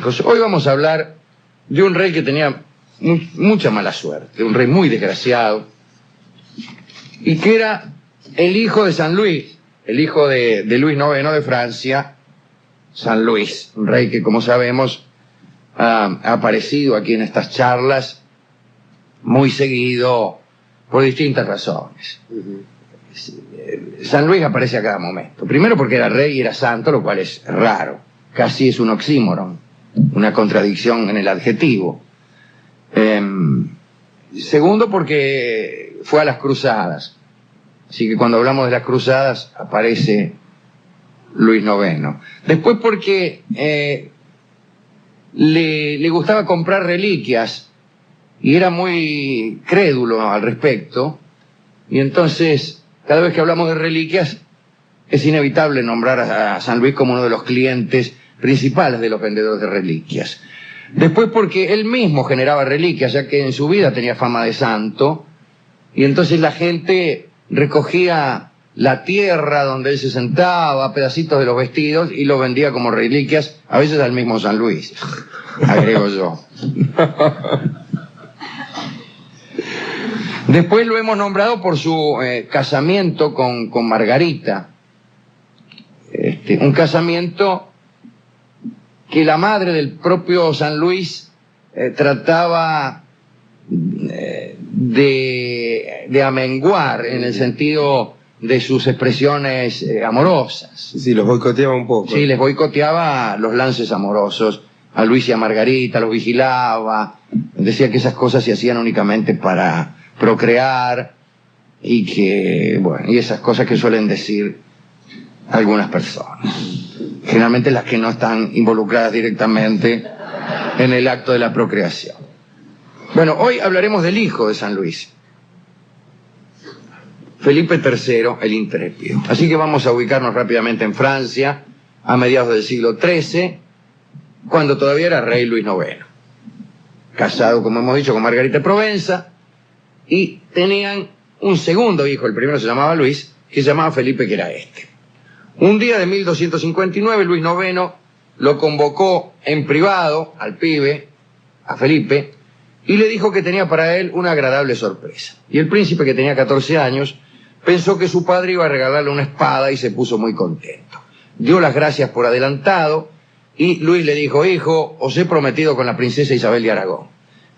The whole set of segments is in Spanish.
lejos. Hoy vamos a hablar de un rey que tenía mucha mala suerte, un rey muy desgraciado, y que era el hijo de San Luis, el hijo de Luis IX de Francia, San Luis, un rey que, como sabemos, ha aparecido aquí en estas charlas muy seguido por distintas razones. San Luis aparece a cada momento. Primero porque era rey y era santo, lo cual es raro. Casi es un oxímoron, una contradicción en el adjetivo. Segundo porque fue a las cruzadas. Así que cuando hablamos de las cruzadas aparece Luis IX. Después porque le gustaba comprar reliquias y era muy crédulo al respecto. Y entonces, cada vez que hablamos de reliquias, es inevitable nombrar a San Luis como uno de los clientes principales de los vendedores de reliquias. Después porque él mismo generaba reliquias, ya que en su vida tenía fama de santo, y entonces la gente recogía la tierra donde él se sentaba, pedacitos de los vestidos, y los vendía como reliquias, a veces al mismo San Luis, agrego yo. Después lo hemos nombrado por su casamiento con Margarita. Un casamiento que la madre del propio San Luis trataba de amenguar en el sentido de sus expresiones amorosas. Sí, los boicoteaba un poco. Sí, les boicoteaba los lances amorosos a Luis y a Margarita, los vigilaba, decía que esas cosas se hacían únicamente para procrear y que, bueno, y esas cosas que suelen decir algunas personas, generalmente las que no están involucradas directamente en el acto de la procreación. Bueno, hoy hablaremos del hijo de San Luis, Felipe III el Intrépido. Así que vamos a ubicarnos rápidamente en Francia, a mediados del siglo XIII, cuando todavía era rey Luis IX, casado, como hemos dicho, con Margarita de Provenza, y tenían un segundo hijo, el primero se llamaba Luis, que se llamaba Felipe, que era este. Un día de 1259, Luis IX lo convocó en privado al pibe, a Felipe, y le dijo que tenía para él una agradable sorpresa. Y el príncipe, que tenía 14 años, pensó que su padre iba a regalarle una espada y se puso muy contento. Dio las gracias por adelantado y Luis le dijo: hijo, os he prometido con la princesa Isabel de Aragón.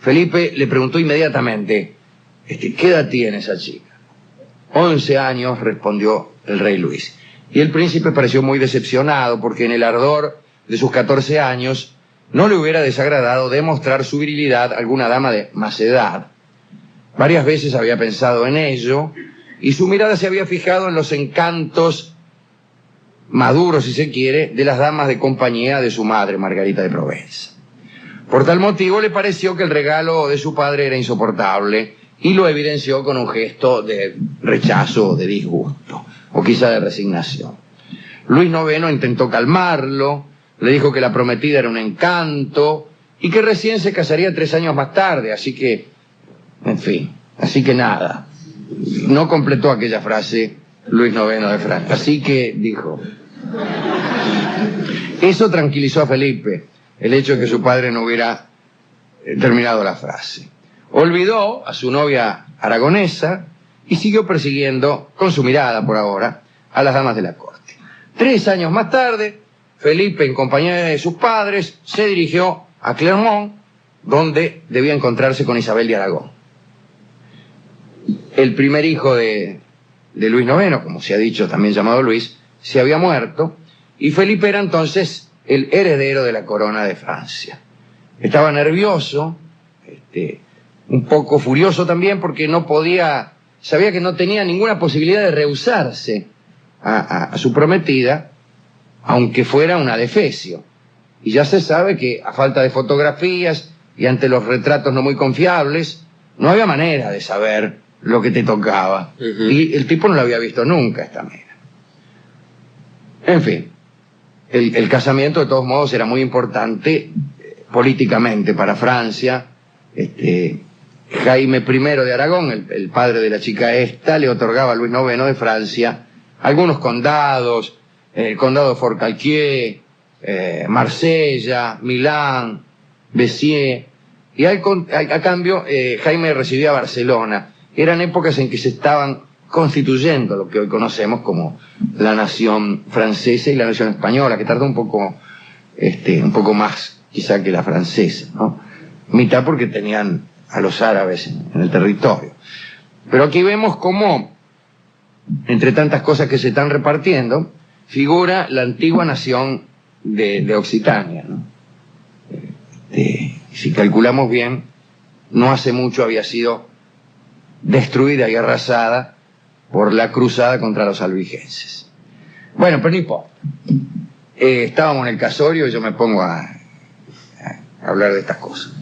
Felipe le preguntó inmediatamente: ¿qué edad tiene esa chica? 11 años, respondió el rey Luis. Y el príncipe pareció muy decepcionado porque en el ardor de sus 14 años no le hubiera desagradado demostrar su virilidad a alguna dama de más edad. Varias veces había pensado en ello y su mirada se había fijado en los encantos maduros, si se quiere, de las damas de compañía de su madre, Margarita de Provenza. Por tal motivo le pareció que el regalo de su padre era insoportable y lo evidenció con un gesto de rechazo o de disgusto, o quizá de resignación. Luis IX intentó calmarlo, le dijo que la prometida era un encanto y que recién se casaría 3 años más tarde, así que, en fin, así que nada. No completó aquella frase Luis IX de Francia, así que dijo. Eso tranquilizó a Felipe, el hecho de que su padre no hubiera terminado la frase. Olvidó a su novia aragonesa y siguió persiguiendo, con su mirada por ahora, a las damas de la corte. 3 años más tarde, Felipe, en compañía de sus padres, se dirigió a Clermont, donde debía encontrarse con Isabel de Aragón. El primer hijo de Luis IX, como se ha dicho, también llamado Luis, se había muerto, y Felipe era entonces el heredero de la corona de Francia. Estaba nervioso, un poco furioso también, porque no podía, sabía que no tenía ninguna posibilidad de rehusarse a su prometida, aunque fuera una adefesio. Y ya se sabe que a falta de fotografías y ante los retratos no muy confiables, no había manera de saber lo que te tocaba. Y el tipo no lo había visto nunca, esta manera. En fin, el casamiento de todos modos era muy importante políticamente para Francia. Jaime I de Aragón, el padre de la chica esta, le otorgaba a Luis IX de Francia algunos condados, el condado de Forcalquier, Marsella, Milán, Béziers, y a cambio Jaime recibía a Barcelona. Eran épocas en que se estaban constituyendo lo que hoy conocemos como la nación francesa y la nación española, que tardó un poco más quizá que la francesa, ¿no? Mitad porque tenían a los árabes en el territorio. Pero aquí vemos cómo, entre tantas cosas que se están repartiendo, figura la antigua nación de Occitania, ¿no? Si calculamos bien, no hace mucho había sido destruida y arrasada por la cruzada contra los albigenses. Bueno, pero no importa. Estábamos en el casorio y yo me pongo a hablar de estas cosas.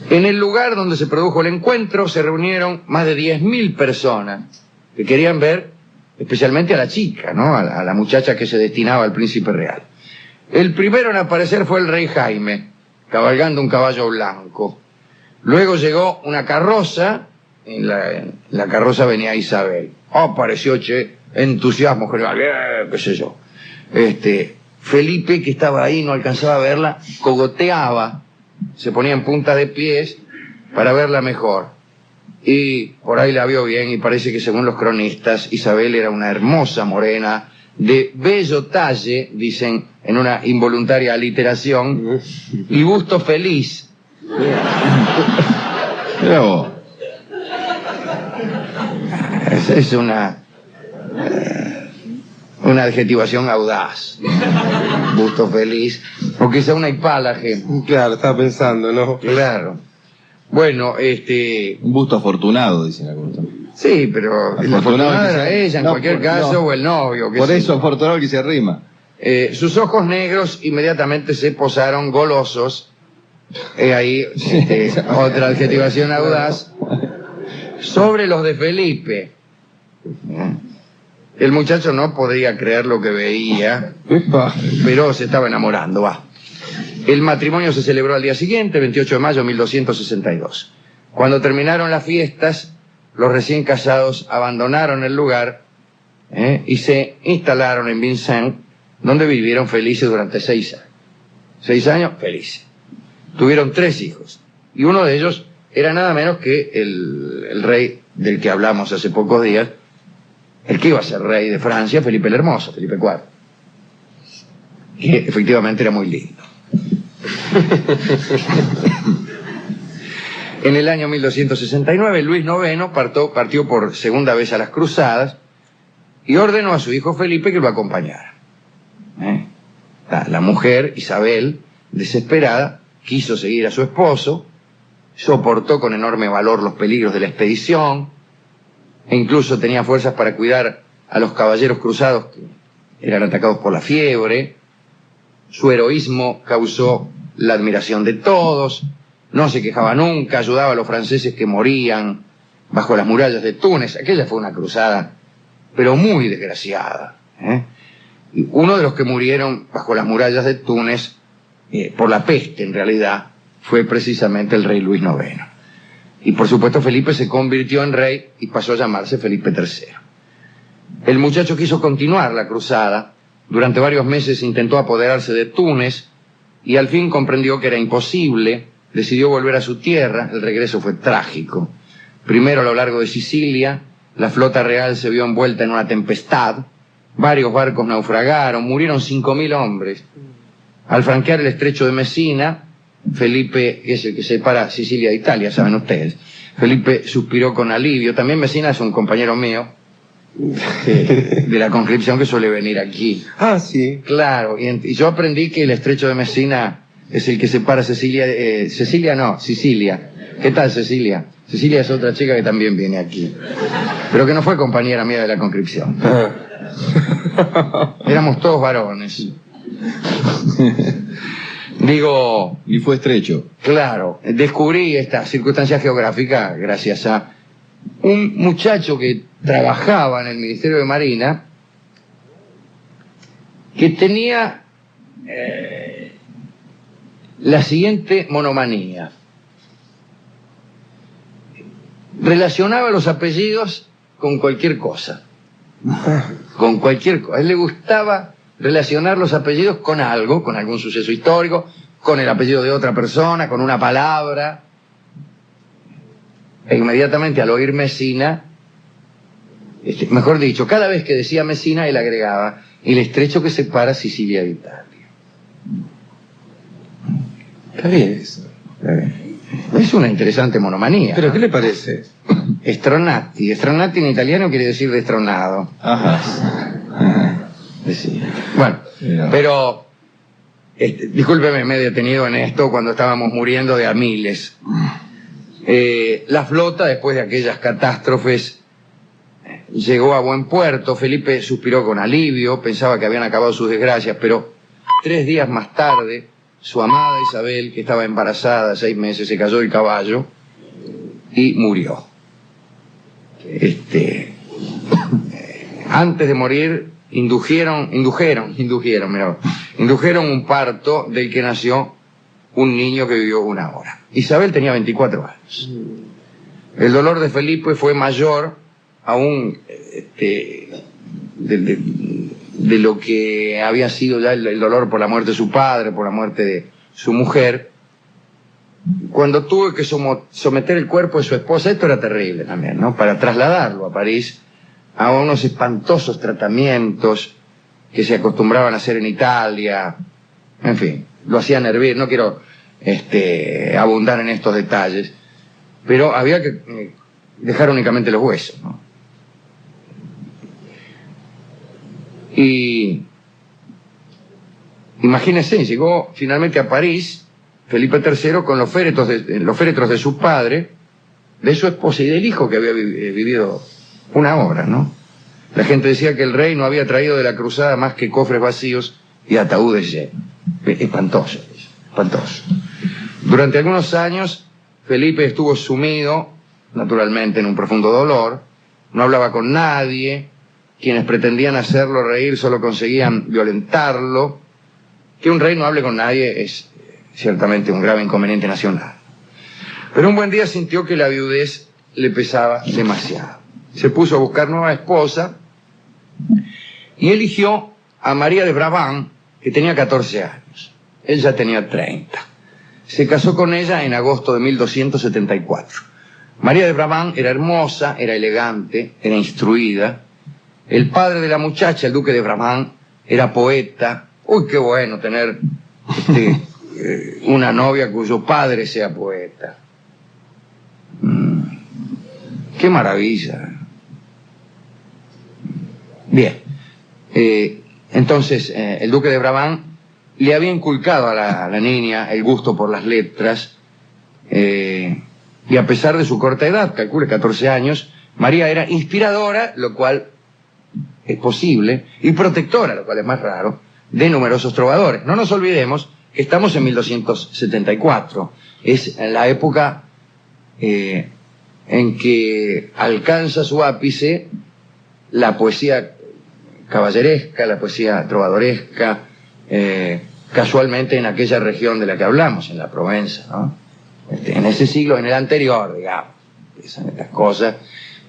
En el lugar donde se produjo el encuentro se reunieron más de 10.000 personas que querían ver especialmente a la chica, ¿no? A la muchacha que se destinaba al príncipe real. El primero en aparecer fue el rey Jaime, cabalgando un caballo blanco. Luego llegó una carroza, en la carroza venía Isabel. Apareció, entusiasmo general, qué sé yo. Felipe, que estaba ahí, no alcanzaba a verla, cogoteaba, se ponía en punta de pies para verla mejor. Y por ahí la vio bien, y parece que según los cronistas, Isabel era una hermosa morena, de bello talle, dicen en una involuntaria aliteración, y busto feliz. Pero es una adjetivación audaz. Busto feliz, o quizá una hipálaje. Claro, estaba pensando, ¿no? Claro. Bueno, un busto afortunado, dicen algunos también. Sí, pero la afortunada era ella, en cualquier caso, o el novio. Por eso afortunado que se rima. Sus ojos negros inmediatamente se posaron golosos. Ahí otra adjetivación audaz. Sobre los de Felipe. El muchacho no podía creer lo que veía, pero se estaba enamorando, va. El matrimonio se celebró al día siguiente, 28 de mayo de 1262. Cuando terminaron las fiestas, los recién casados abandonaron el lugar y se instalaron en Vincennes, donde vivieron felices durante 6 años. 6 años felices. Tuvieron 3 hijos, y uno de ellos era nada menos que el rey del que hablamos hace pocos días, el que iba a ser rey de Francia, Felipe el Hermoso, Felipe IV, que efectivamente era muy lindo. En el año 1269, Luis IX partió por segunda vez a las cruzadas y ordenó a su hijo Felipe que lo acompañara. La mujer, Isabel, desesperada, quiso seguir a su esposo, soportó con enorme valor los peligros de la expedición, e incluso tenía fuerzas para cuidar a los caballeros cruzados que eran atacados por la fiebre. Su heroísmo causó la admiración de todos, no se quejaba nunca, ayudaba a los franceses que morían bajo las murallas de Túnez. Aquella fue una cruzada, pero muy desgraciada. Uno de los que murieron bajo las murallas de Túnez, por la peste en realidad, fue precisamente el rey Luis IX. Y por supuesto Felipe se convirtió en rey y pasó a llamarse Felipe III. El muchacho quiso continuar la cruzada. Durante varios meses intentó apoderarse de Túnez y al fin comprendió que era imposible. Decidió volver a su tierra. El regreso fue trágico. Primero, a lo largo de Sicilia, la flota real se vio envuelta en una tempestad. Varios barcos naufragaron, murieron 5.000 hombres. Al franquear el estrecho de Messina, Felipe, que es el que separa Sicilia de Italia, saben ustedes, Felipe suspiró con alivio. También Messina es un compañero mío de la conscripción que suele venir aquí. Ah, sí. Claro, y yo aprendí que el estrecho de Messina es el que separa Sicilia. ¿Qué tal, Cecilia? Cecilia es otra chica que también viene aquí, pero que no fue compañera mía de la conscripción. Éramos todos varones. Digo... Y fue estrecho. Claro, descubrí esta circunstancia geográfica gracias a un muchacho que trabajaba en el Ministerio de Marina, que tenía la siguiente monomanía. Relacionaba los apellidos con cualquier cosa. Con cualquier cosa. A él le gustaba relacionar los apellidos con algo, con algún suceso histórico, con el apellido de otra persona, con una palabra. E inmediatamente al oír Mesina, mejor dicho, cada vez que decía Mesina, él agregaba el estrecho que separa Sicilia de Italia. Está bien eso. Es una interesante monomanía. ¿Pero qué le parece? Stronati. Stronati en italiano quiere decir destronado. Ajá. Bueno, Mira. pero discúlpeme, me he detenido en esto cuando estábamos muriendo de a miles. La flota, después de aquellas catástrofes, llegó a buen puerto. Felipe suspiró con alivio, pensaba que habían acabado sus desgracias, pero 3 días más tarde, su amada Isabel, que estaba embarazada 6 meses, se cayó del caballo y murió. Antes de morir, indujeron un parto del que nació un niño que vivió 1 hora. Isabel tenía 24 años. El dolor de Felipe fue mayor aún de lo que había sido ya el dolor por la muerte de su padre, por la muerte de su mujer. Cuando tuvo que someter el cuerpo de su esposa, esto era terrible también, ¿no? Para trasladarlo a París a unos espantosos tratamientos que se acostumbraban a hacer en Italia. En fin, lo hacían hervir. No quiero abundar en estos detalles, pero había que dejar únicamente los huesos, ¿no? Y imagínense, llegó finalmente a París Felipe III con los féretros de su padre, de su esposa y del hijo que había vivido 1 hora, ¿no? La gente decía que el rey no había traído de la cruzada más que cofres vacíos y ataúdes llenos. Espantoso, espantoso. Durante algunos años Felipe estuvo sumido, naturalmente, en un profundo dolor. No hablaba con nadie. Quienes pretendían hacerlo reír solo conseguían violentarlo. Que un rey no hable con nadie es ciertamente un grave inconveniente nacional. Pero un buen día sintió que la viudez le pesaba demasiado. Se puso a buscar nueva esposa y eligió a María de Brabant, que tenía 14 años. Él ya tenía 30. Se casó con ella en agosto de 1274. María de Brabant era hermosa, era elegante, era instruida. El padre de la muchacha, el duque de Brabant, era poeta. Uy, qué bueno tener una novia cuyo padre sea poeta. Qué maravilla. Bien. Entonces, el duque de Brabant le había inculcado a la niña el gusto por las letras, y a pesar de su corta edad, calcule 14 años, María era inspiradora, lo cual es posible, y protectora, lo cual es más raro, de numerosos trovadores. No nos olvidemos que estamos en 1274, es la época en que alcanza su ápice la poesía caballeresca, la poesía trovadoresca, casualmente en aquella región de la que hablamos, en la Provenza, ¿no? En ese siglo, en el anterior, digamos, son estas cosas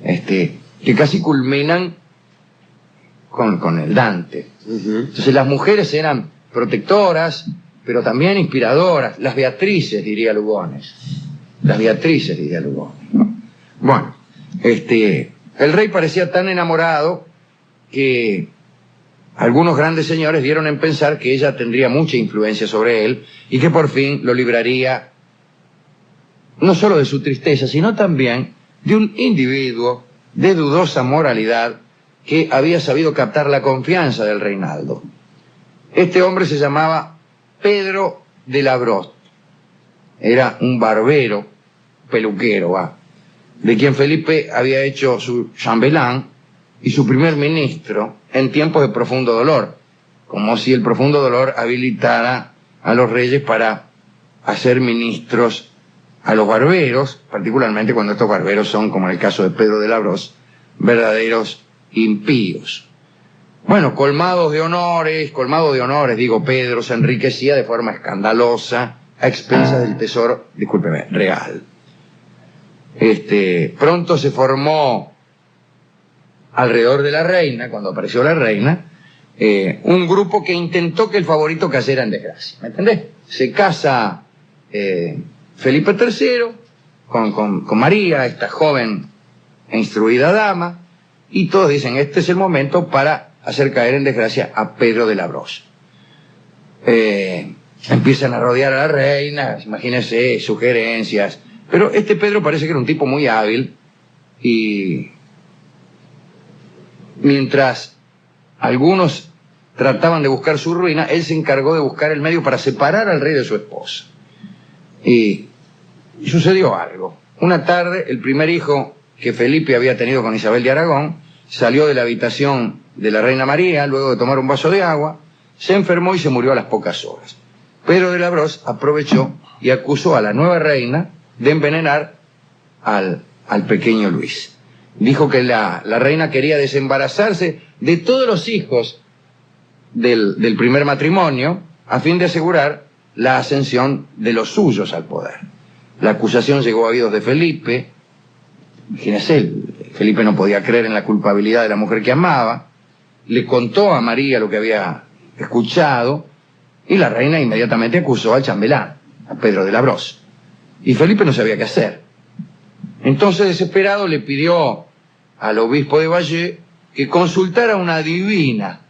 que casi culminan con el Dante. Entonces las mujeres eran protectoras, pero también inspiradoras, las Beatrices, diría Lugones. Las Beatrices, diría Lugones, ¿no? Bueno, el rey parecía tan enamorado que algunos grandes señores dieron en pensar que ella tendría mucha influencia sobre él y que por fin lo libraría no solo de su tristeza, sino también de un individuo de dudosa moralidad que había sabido captar la confianza del reinaldo. Este hombre se llamaba Pedro de la Brosse. Era un barbero, peluquero, de quien Felipe había hecho su chambelán y su primer ministro en tiempos de profundo dolor, como si el profundo dolor habilitara a los reyes para hacer ministros a los barberos, particularmente cuando estos barberos son, como en el caso de Pedro de la Brosse, verdaderos impíos. Bueno, colmado de honores, digo, Pedro se enriquecía de forma escandalosa a expensas del tesoro, discúlpeme, real. Pronto se formó alrededor de la reina, cuando apareció la reina, un grupo que intentó que el favorito cayera en desgracia. ¿Me entendés? Se casa Felipe III con María, esta joven e instruida dama, y todos dicen, este es el momento para hacer caer en desgracia a Pedro de la Brosse. Empiezan a rodear a la reina, imagínense, sugerencias, pero este Pedro parece que era un tipo muy hábil, y mientras algunos trataban de buscar su ruina, él se encargó de buscar el medio para separar al rey de su esposa. Y sucedió algo. Una tarde, el primer hijo que Felipe había tenido con Isabel de Aragón salió de la habitación de la reina María, luego de tomar un vaso de agua, se enfermó y se murió a las pocas horas. Pedro de la Brosse aprovechó y acusó a la nueva reina de envenenar al pequeño Luis. Dijo que la reina quería desembarazarse de todos los hijos del primer matrimonio a fin de asegurar la ascensión de los suyos al poder. La acusación llegó a oídos de Felipe. Imagínense, Felipe no podía creer en la culpabilidad de la mujer que amaba, le contó a María lo que había escuchado y la reina inmediatamente acusó al chambelán, a Pedro de la Brosse. Y Felipe no sabía qué hacer. Entonces, desesperado, le pidió al obispo de Bayeux que consultara a una adivina.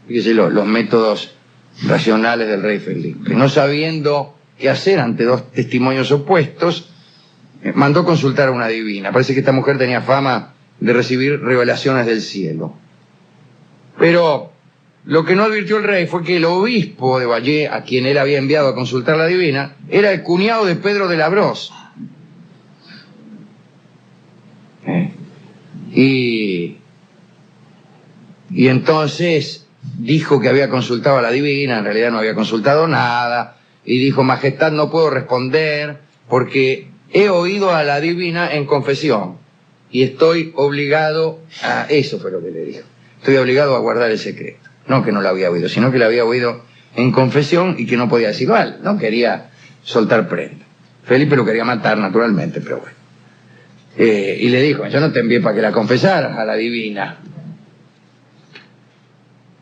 Fíjese los métodos racionales del rey Felipe. No sabiendo qué hacer ante dos testimonios opuestos, mandó consultar a una adivina. Parece que esta mujer tenía fama de recibir revelaciones del cielo. Pero lo que no advirtió el rey fue que el obispo de Bayeux, a quien él había enviado a consultar a la adivina, era el cuñado de Pedro de la Brosse. Y entonces dijo que había consultado a la adivina, en realidad no había consultado nada, y dijo, Majestad, no puedo responder porque he oído a la adivina en confesión y estoy obligado a... Eso fue lo que le dijo. Estoy obligado a guardar el secreto. No que no la había oído, sino que la había oído en confesión y que no podía decir mal, no quería soltar prenda. Felipe lo quería matar naturalmente, pero bueno. Y le dijo, yo no te envié para que la confesaras a la adivina.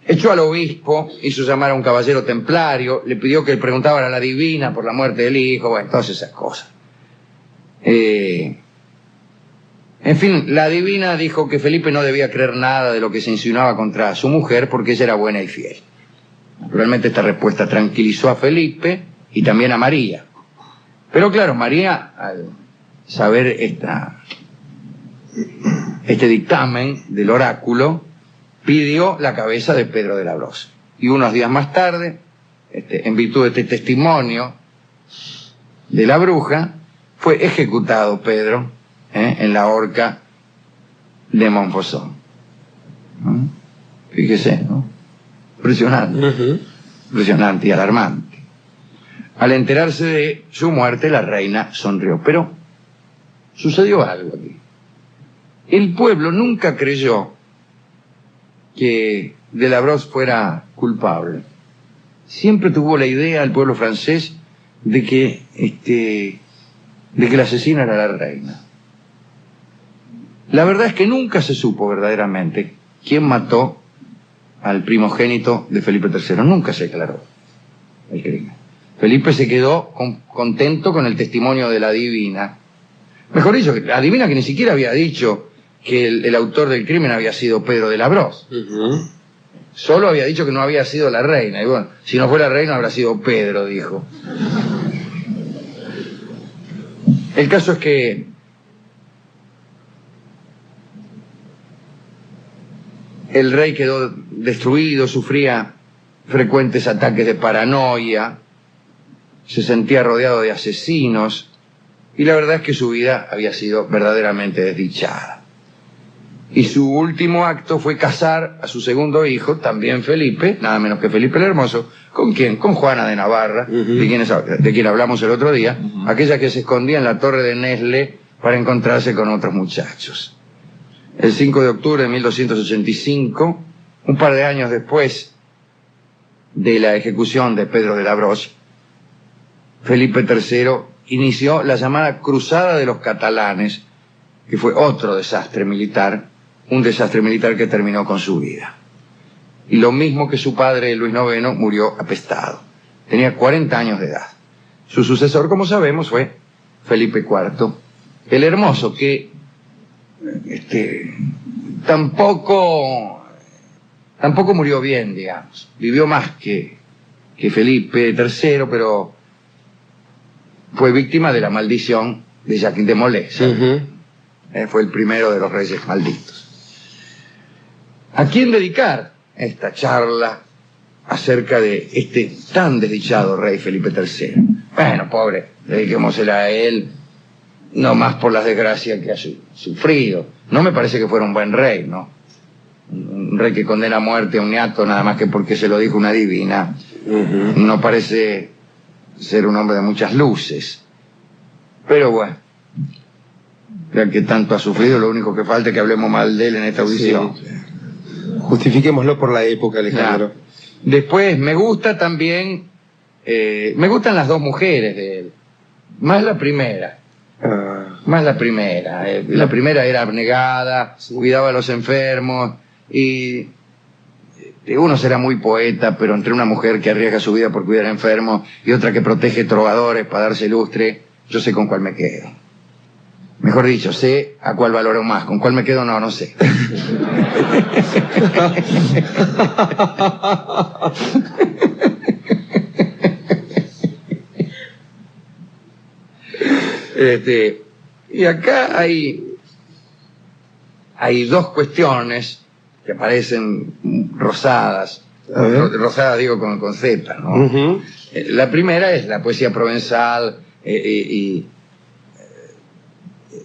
Echó al obispo, hizo llamar a un caballero templario, le pidió que le preguntara a la adivina por la muerte del hijo, bueno, todas esas cosas. En fin, la adivina dijo que Felipe no debía creer nada de lo que se insinuaba contra su mujer porque ella era buena y fiel. Naturalmente esta respuesta tranquilizó a Felipe y también a María. Pero claro, María, al saber este dictamen del oráculo, pidió la cabeza de Pedro de la Brosse. Y unos días más tarde, en virtud de este testimonio de la bruja, fue ejecutado Pedro en la horca de Montfaucon. ¿No? Fíjese, ¿no? Impresionante. Impresionante y alarmante. Al enterarse de su muerte, la reina sonrió. Pero sucedió algo aquí. El pueblo nunca creyó que de la Brosse fuera culpable. Siempre tuvo la idea el pueblo francés de que la asesina era la reina. La verdad es que nunca se supo verdaderamente quién mató al primogénito de Felipe III. Nunca se aclaró el crimen. Felipe se quedó contento con el testimonio de la adivina. Mejor dicho, la adivina que ni siquiera había dicho que el autor del crimen había sido Pedro de la Brosse. Solo había dicho que no había sido la reina. Y bueno, si no fue la reina habrá sido Pedro, dijo. El caso es que el rey quedó destruido, sufría frecuentes ataques de paranoia, se sentía rodeado de asesinos, y la verdad es que su vida había sido verdaderamente desdichada. Y su último acto fue casar a su segundo hijo, también Felipe, nada menos que Felipe el Hermoso. ¿Con quién? Con Juana de Navarra, de quien hablamos el otro día, aquella que se escondía en la torre de Nesle para encontrarse con otros muchachos. El 5 de octubre de 1285, un par de años después de la ejecución de Pedro de la Brosse, Felipe III inició la llamada Cruzada de los Catalanes, que fue otro desastre militar, un desastre militar que terminó con su vida. y lo mismo que su padre Luis IX murió apestado. Tenía 40 años de edad. Su sucesor, como sabemos, fue Felipe IV, el Hermoso, que tampoco murió bien, digamos. Vivió más que Felipe III, pero fue víctima de la maldición de Jacques de Molay. Fue el primero de los reyes malditos. ¿A quién dedicar esta charla acerca de este tan desdichado rey Felipe III? Bueno, pobre, dediquémosela a él, no más por las desgracias que ha sufrido. No me parece que fuera un buen rey, ¿no? Un rey que condena a muerte a un niato nada más que porque se lo dijo una divina. No parece ser un hombre de muchas luces. Pero bueno, ya que tanto ha sufrido, lo único que falta es que hablemos mal de él en esta audición. Sí. Justifiquémoslo por la época, Alejandro. Claro. Después me gusta también, me gustan las dos mujeres de él, más la primera. Más la primera. La primera era abnegada, cuidaba a los enfermos, y uno será muy poeta, pero entre una mujer que arriesga su vida por cuidar a enfermos y otra que protege trovadores para darse lustre, yo sé con cuál me quedo. Mejor dicho, sé a cuál valoro más. Con cuál me quedo, no sé. Y acá hay dos cuestiones que aparecen rosadas. Rosadas digo con Z, ¿no? La primera es la poesía provenzal y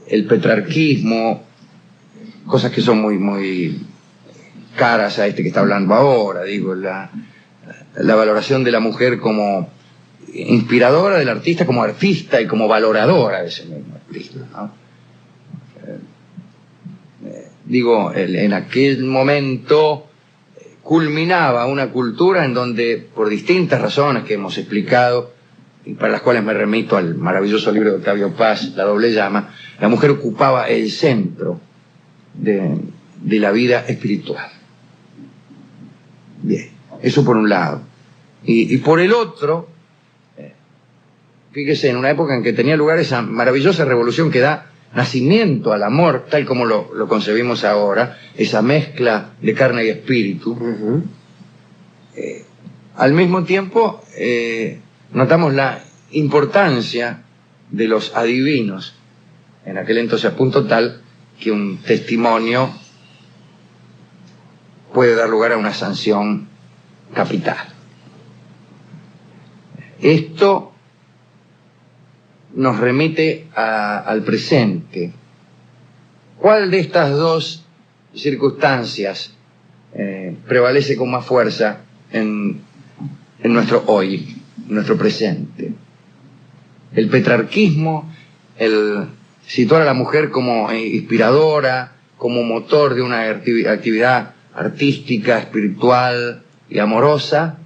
el petrarquismo, cosas que son muy caras a este que está hablando ahora, digo, la valoración de la mujer como inspiradora del artista, como artista y como valoradora de ese mismo artista, ¿no? Digo, en aquel momento culminaba una cultura en donde, por distintas razones que hemos explicado, y para las cuales me remito al maravilloso libro de Octavio Paz, La doble llama, la mujer ocupaba el centro de la vida espiritual. Bien, eso por un lado. Y por el otro, fíjese, en una época en que tenía lugar esa maravillosa revolución que da nacimiento al amor, tal como lo concebimos ahora, esa mezcla de carne y espíritu, al mismo tiempo notamos la importancia de los adivinos en aquel entonces, a punto tal que un testimonio puede dar lugar a una sanción capital. Esto nos remite al presente. ¿Cuál de estas dos circunstancias prevalece con más fuerza en nuestro hoy, en nuestro presente? El petrarquismo, el situar a la mujer como inspiradora, como motor de una actividad artística, espiritual y amorosa,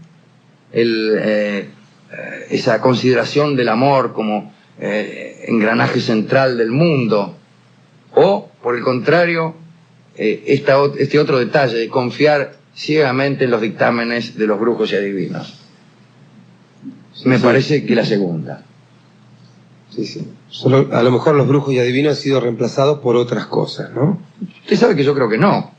esa consideración del amor como engranaje central del mundo, o por el contrario, este otro detalle de confiar ciegamente en los dictámenes de los brujos y adivinos. Me parece que la segunda. Sí. A lo mejor los brujos y adivinos han sido reemplazados por otras cosas, ¿no? Usted sabe que yo creo que no.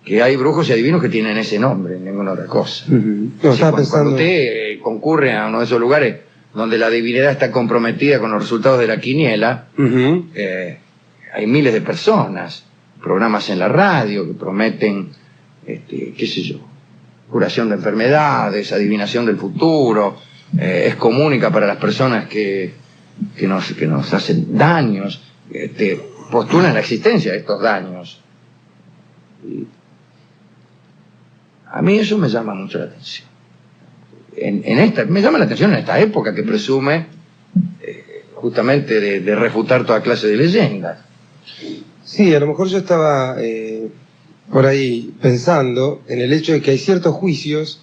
Que hay brujos y adivinos que tienen ese nombre, ninguna otra cosa. No, Sí, cuando usted concurre a uno de esos lugares donde la divinidad está comprometida con los resultados de la quiniela, hay miles de personas, programas en la radio que prometen, qué sé yo, curación de enfermedades, adivinación del futuro, es comunica para las personas que nos hacen daños, postulan la existencia de estos daños. Y a mí eso me llama mucho la atención. Me llama la atención en esta época que presume justamente de refutar toda clase de leyendas. Sí, a lo mejor yo estaba por ahí pensando en el hecho de que hay ciertos juicios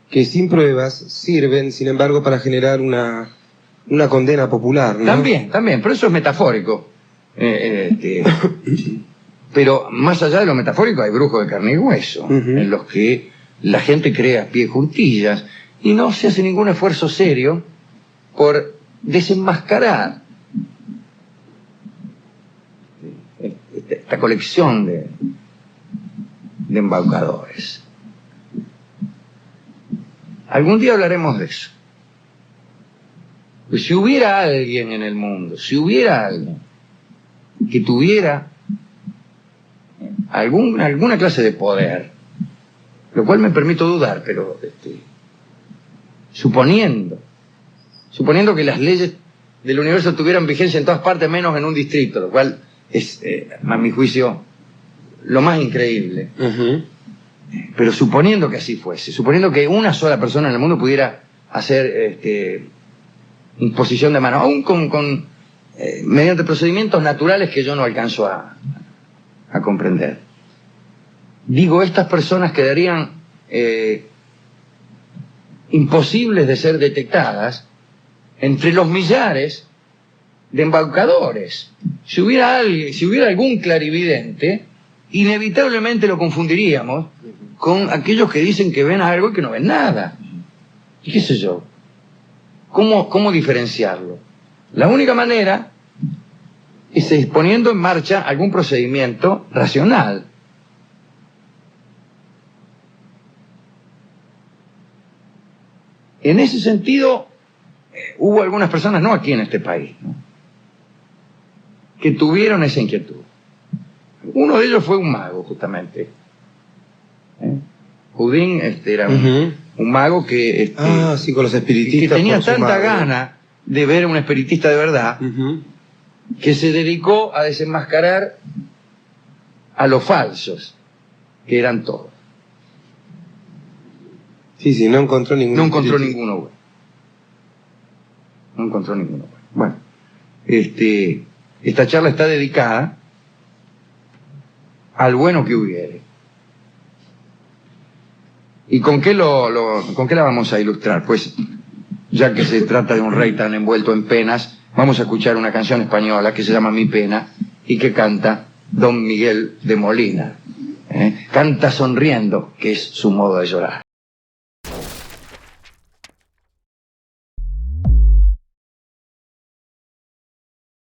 que sin pruebas sirven, sin embargo, para generar una condena popular, ¿no? También, pero eso es metafórico. Pero más allá de lo metafórico hay brujos de carne y hueso, en los que la gente cree a pie juntillas y no se hace ningún esfuerzo serio por desenmascarar esta colección de embaucadores. Algún día hablaremos de eso. Pues si hubiera alguien en el mundo, si hubiera alguien que tuviera alguna clase de poder, lo cual me permito dudar, pero suponiendo que las leyes del universo tuvieran vigencia en todas partes menos en un distrito, lo cual es, a mi juicio, lo más increíble. Pero suponiendo que así fuese, suponiendo que una sola persona en el mundo pudiera hacer imposición de mano, aún mediante procedimientos naturales que yo no alcanzo a comprender. Digo, estas personas quedarían imposibles de ser detectadas entre los millares de embaucadores. Si hubiera algún clarividente, inevitablemente lo confundiríamos con aquellos que dicen que ven algo y que no ven nada. ¿Y qué sé yo? ¿Cómo diferenciarlo? La única manera es poniendo en marcha algún procedimiento racional. En ese sentido, hubo algunas personas, no aquí en este país, ¿no?, que tuvieron esa inquietud. Uno de ellos fue un mago, justamente. Houdin era un mago que... sí, con los espiritistas. Que tenía tanta gana de ver a un espiritista de verdad, que se dedicó a desenmascarar a los falsos, que eran todos. Sí, no encontró ninguno. No encontró ninguno bueno. No encontró ninguno bueno. Bueno, esta charla está dedicada al bueno que hubiere. ¿Y con qué con qué la vamos a ilustrar? Pues, ya que se trata de un rey tan envuelto en penas, vamos a escuchar una canción española que se llama Mi Pena y que canta Don Miguel de Molina. Canta sonriendo, que es su modo de llorar.